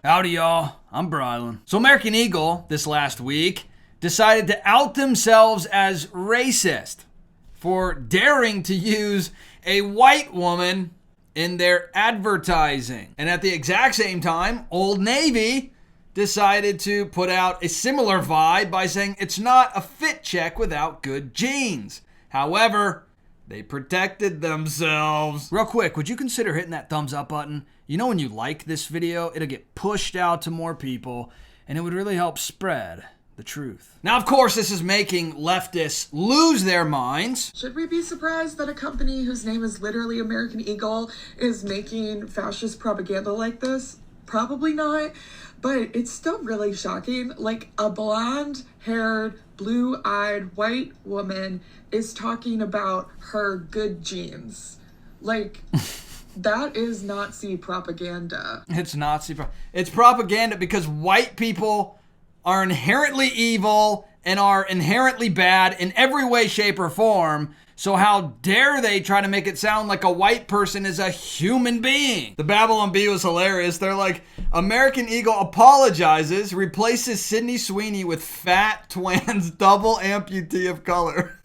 Howdy, y'all. I'm Brylan. So American Eagle, this last week, decided to out themselves as racist for daring to use a white woman in their advertising. And at the exact same time, Old Navy decided to put out a similar vibe by saying it's not a fit check without good jeans. However, they protected themselves. Real quick, would you consider hitting that thumbs up button? You know when you like this video, it'll get pushed out to more people, and it would really help spread the truth. Now, of course, this is making leftists lose their minds. Should we be surprised that a company whose name is literally American Eagle is making fascist propaganda like this? Probably not, but it's still really shocking. Like, a blonde-haired, blue-eyed white woman is talking about her good genes. Like, that is Nazi propaganda. It's Nazi it's propaganda because white people are inherently evil and are inherently bad in every way, shape, or form. So how dare they try to make it sound like a white person is a human being? The Babylon Bee was hilarious. They're like, American Eagle apologizes, replaces Sydney Sweeney with fat twins double amputee of color.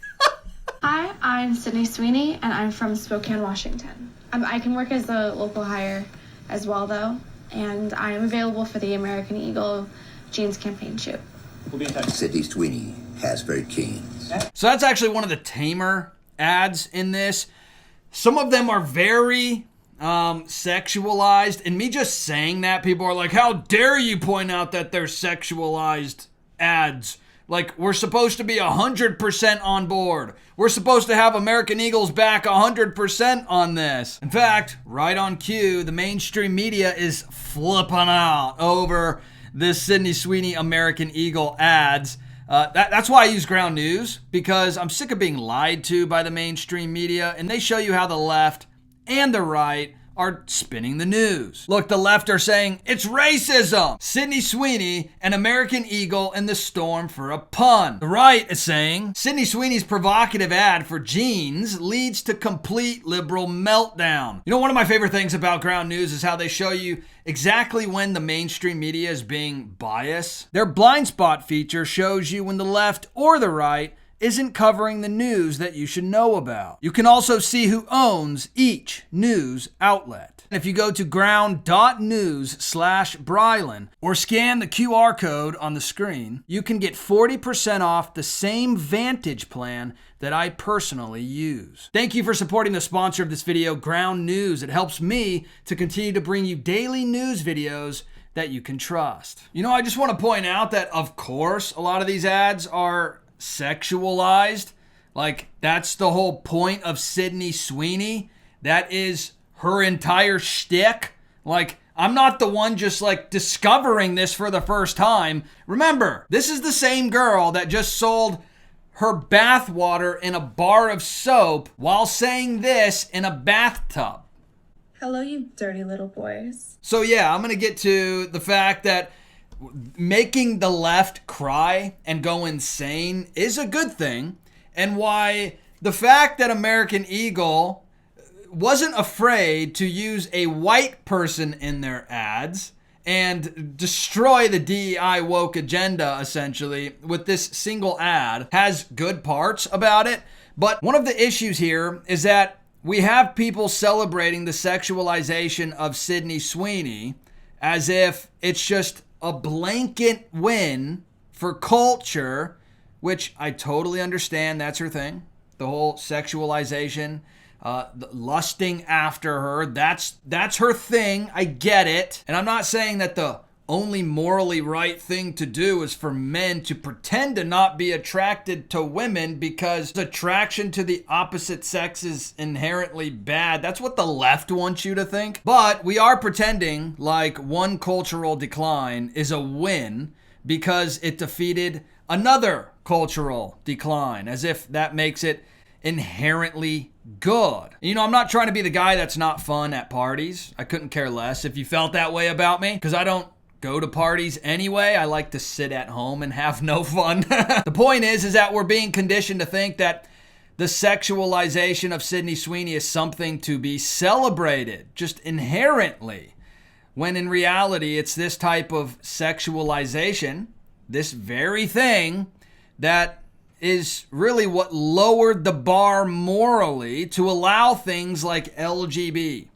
Hi, I'm Sydney Sweeney, and I'm from Spokane, Washington. I can work as a local hire as well, though, and I am available for the American Eagle jeans campaign shoot. We'll be in touch. Sydney Sweeney has very jeans. So that's actually one of the tamer ads in this. Some of them are very sexualized, and me just saying that, people are like, how dare you point out that they're sexualized ads? Like, we're supposed to be 100% on board. We're supposed to have American Eagle's back 100% on this. In fact, right on cue, the mainstream media is flipping out over this Sydney Sweeney American Eagle ads. That's why I use Ground News, because I'm sick of being lied to by the mainstream media, and they show you how the left and the right are spinning the news. Look, the left are saying it's racism. Sydney Sweeney and American Eagle in the storm for a pun. The right is saying Sydney Sweeney's provocative ad for jeans leads to complete liberal meltdown. You know, one of my favorite things about Ground News is how they show you exactly when the mainstream media is being biased. Their blind spot feature shows you when the left or the right isn't covering the news that you should know about. You can also see who owns each news outlet. And if you go to ground.news/Brylan or scan the QR code on the screen, you can get 40% off the same Vantage plan that I personally use. Thank you for supporting the sponsor of this video, Ground News. It helps me to continue to bring you daily news videos that you can trust. You know, I just want to point out that, of course, a lot of these ads are sexualized. Like, that's the whole point of Sydney Sweeney. That is her entire shtick. Like, I'm not the one just like discovering this for the first time. Remember, this is the same girl that just sold her bathwater in a bar of soap while saying this in a bathtub. Hello, you dirty little boys. So yeah, I'm gonna get to the fact that making the left cry and go insane is a good thing, and why the fact that American Eagle wasn't afraid to use a white person in their ads and destroy the DEI woke agenda, essentially, with this single ad has good parts about it. But one of the issues here is that we have people celebrating the sexualization of Sydney Sweeney as if it's just a blanket win for culture, which I totally understand. That's her thing. The whole sexualization, lusting after her. That's her thing. I get it. And I'm not saying that the only morally right thing to do is for men to pretend to not be attracted to women because attraction to the opposite sex is inherently bad. That's what the left wants you to think. But we are pretending like one cultural decline is a win because it defeated another cultural decline, as if that makes it inherently good. You know, I'm not trying to be the guy that's not fun at parties. I couldn't care less if you felt that way about me, because I don't go to parties anyway. I like to sit at home and have no fun. The point is that we're being conditioned to think that the sexualization of Sydney Sweeney is something to be celebrated, just inherently. when in reality it's this type of sexualization, this very thing, that is really what lowered the bar morally to allow things like LGB,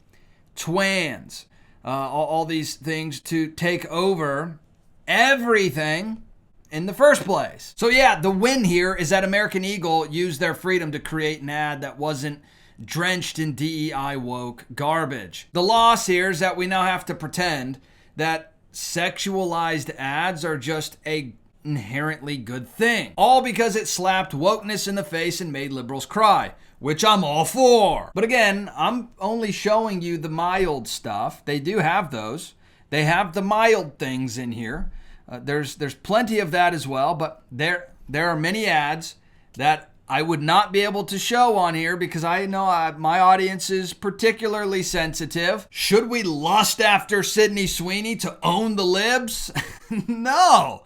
twans, all these things to take over everything in the first place. So yeah, the win here is that American Eagle used their freedom to create an ad that wasn't drenched in DEI woke garbage. The loss here is that we now have to pretend that sexualized ads are just a inherently good thing, all because it slapped wokeness in the face and made liberals cry, which I'm all for. But again, I'm only showing you the mild stuff. They do have those. They have the mild things in here. There's plenty of that as well, but there are many ads that I would not be able to show on here because I know my audience is particularly sensitive. Should we lust after Sydney Sweeney to own the libs? No.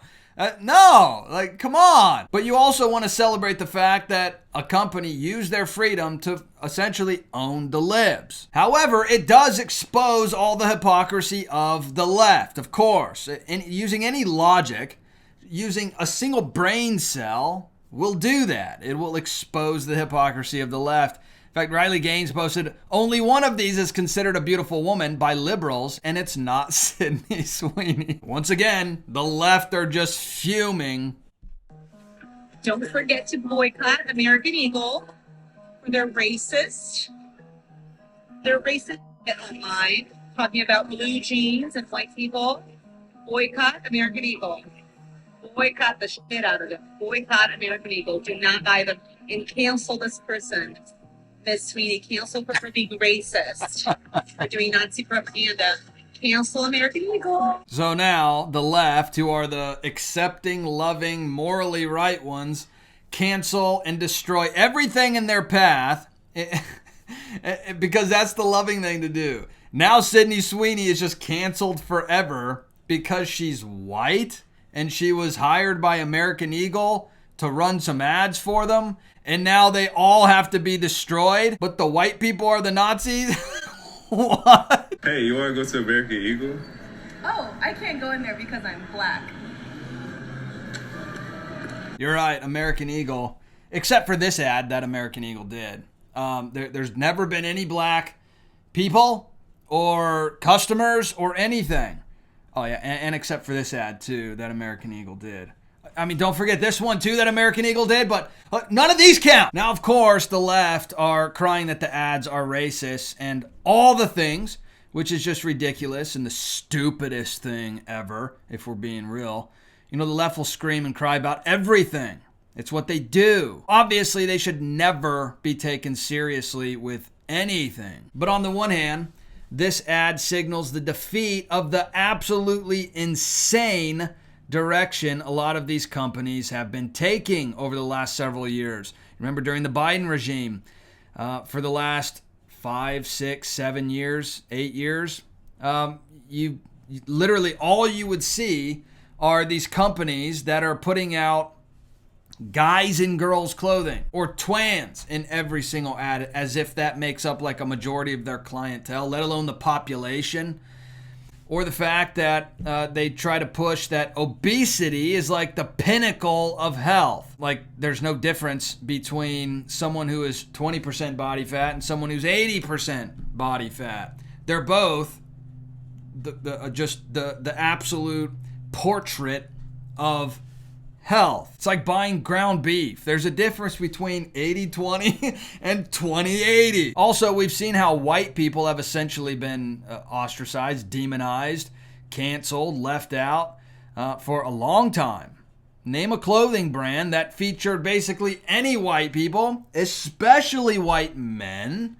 No, like, come on. But you also want to celebrate the fact that a company used their freedom to essentially own the libs. However, it does expose all the hypocrisy of the left, of course. Using any logic, using a single brain cell will do that. It will expose the hypocrisy of the left. In fact, Riley Gaines posted, only one of these is considered a beautiful woman by liberals, and it's not Sydney Sweeney. Once again, the left are just fuming. Don't forget to boycott American Eagle for their racist online, talking about blue jeans and white people. Boycott American Eagle. Boycott the shit out of them. Boycott American Eagle. Do not buy them and cancel this person. Miss Sweeney, cancel her for being racist, for doing Nazi propaganda. Cancel American Eagle. So now the left, who are the accepting, loving, morally right ones, cancel and destroy everything in their path because that's the loving thing to do. Now Sydney Sweeney is just canceled forever because she's white and she was hired by American Eagle to run some ads for them. And now they all have to be destroyed, but the white people are the Nazis? What? Hey, you want to go to American Eagle? Oh, I can't go in there because I'm black. You're right, American Eagle. Except for this ad that American Eagle did. There's never been any black people or customers or anything. Oh yeah, and except for this ad too that American Eagle did. I mean, don't forget this one too that American Eagle did, but none of these count. Now, of course, the left are crying that the ads are racist and all the things, which is just ridiculous and the stupidest thing ever, if we're being real. You know, the left will scream and cry about everything. It's what they do. Obviously, they should never be taken seriously with anything. But on the one hand, this ad signals the defeat of the absolutely insane direction a lot of these companies have been taking over the last several years. Remember, during the Biden regime, for the last 5, 6, 7 years, 8 years, you literally all you would see are these companies that are putting out guys in girls' clothing or twans in every single ad, as if that makes up like a majority of their clientele, let alone the population. Or the fact that they try to push that obesity is like the pinnacle of health. Like there's no difference between someone who is 20% body fat and someone who's 80% body fat. They're both the absolute portrait of health. It's like buying ground beef. There's a difference between 80-20 and 20-80. Also, we've seen how white people have essentially been ostracized, demonized, canceled, left out for a long time. Name a clothing brand that featured basically any white people, especially white men.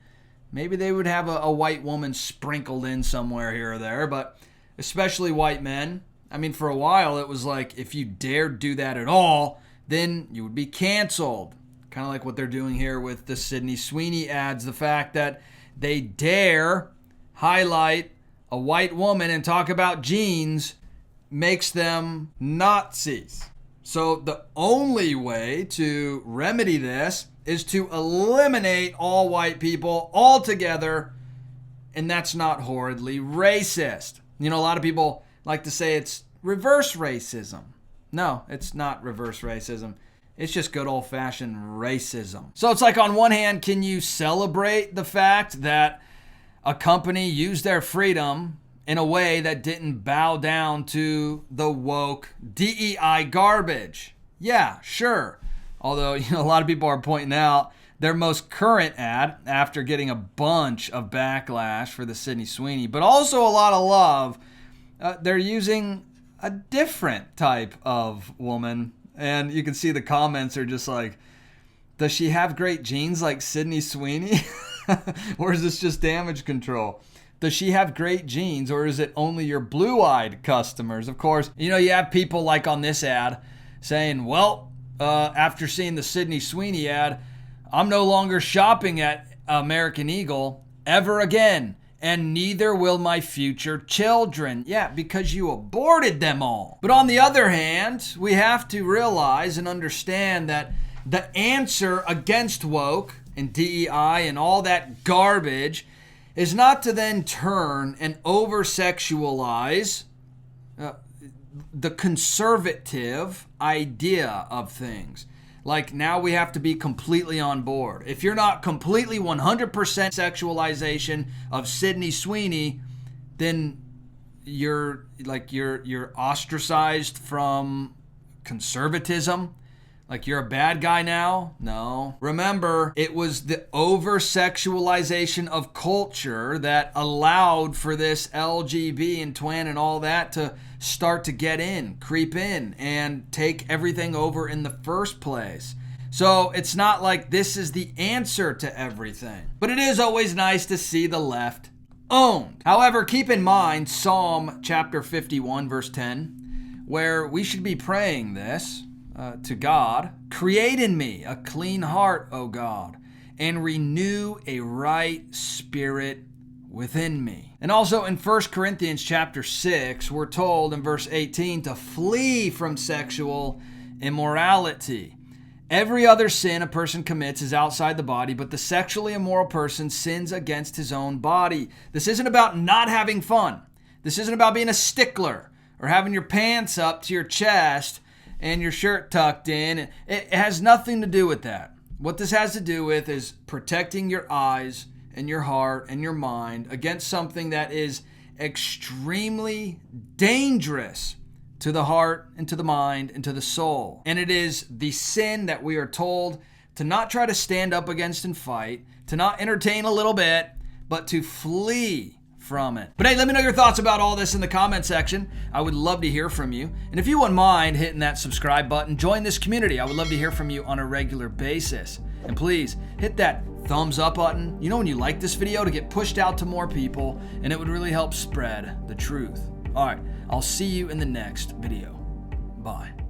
Maybe they would have a white woman sprinkled in somewhere here or there, but especially white men. I mean, for a while, it was like, if you dared do that at all, then you would be canceled. Kind of like what they're doing here with the Sydney Sweeney ads. The fact that they dare highlight a white woman and talk about jeans makes them Nazis. So the only way to remedy this is to eliminate all white people altogether, and that's not horridly racist. You know, a lot of people like to say it's reverse racism. No, it's not reverse racism. It's just good old-fashioned racism. So it's like, on one hand, can you celebrate the fact that a company used their freedom in a way that didn't bow down to the woke DEI garbage? Yeah, sure. Although, you know, a lot of people are pointing out their most current ad, after getting a bunch of backlash for the Sydney Sweeney, but also a lot of love, they're using a different type of woman. And you can see the comments are just like, does she have great genes like Sydney Sweeney? Or is this just damage control? Does she have great genes, or is it only your blue-eyed customers? Of course, you know, you have people like on this ad saying, well, after seeing the Sydney Sweeney ad, I'm no longer shopping at American Eagle ever again, and neither will my future children. Yeah, because you aborted them all. But on the other hand, we have to realize and understand that the answer against woke and DEI and all that garbage is not to then turn and over-sexualize the conservative idea of things. Like, now we have to be completely on board. If you're not completely 100% sexualization of Sydney Sweeney, then you're ostracized from conservatism. Like, you're a bad guy now? No. Remember, it was the over-sexualization of culture that allowed for this LGB and twin and all that to start to get in, creep in, and take everything over in the first place. So it's not like this is the answer to everything. But it is always nice to see the left owned. However, keep in mind Psalm chapter 51, verse 10, where we should be praying this to God. Create in me a clean heart, O God, and renew a right spirit within me. And also in 1 Corinthians chapter 6, we're told in verse 18 to flee from sexual immorality. Every other sin a person commits is outside the body, but the sexually immoral person sins against his own body. This isn't about not having fun. This isn't about being a stickler or having your pants up to your chest and your shirt tucked in. It has nothing to do with that. What this has to do with is protecting your eyes and your heart and your mind against something that is extremely dangerous to the heart and to the mind and to the soul. And it is the sin that we are told to not try to stand up against and fight, to not entertain a little bit, but to flee from it. But hey, let me know your thoughts about all this in the comment section. I would love to hear from you. And if you wouldn't mind hitting that subscribe button, join this community. I would love to hear from you on a regular basis. And please hit that thumbs up button, you know, when you like this video, to get pushed out to more people, and it would really help spread the truth. All right, I'll see you in the next video. Bye.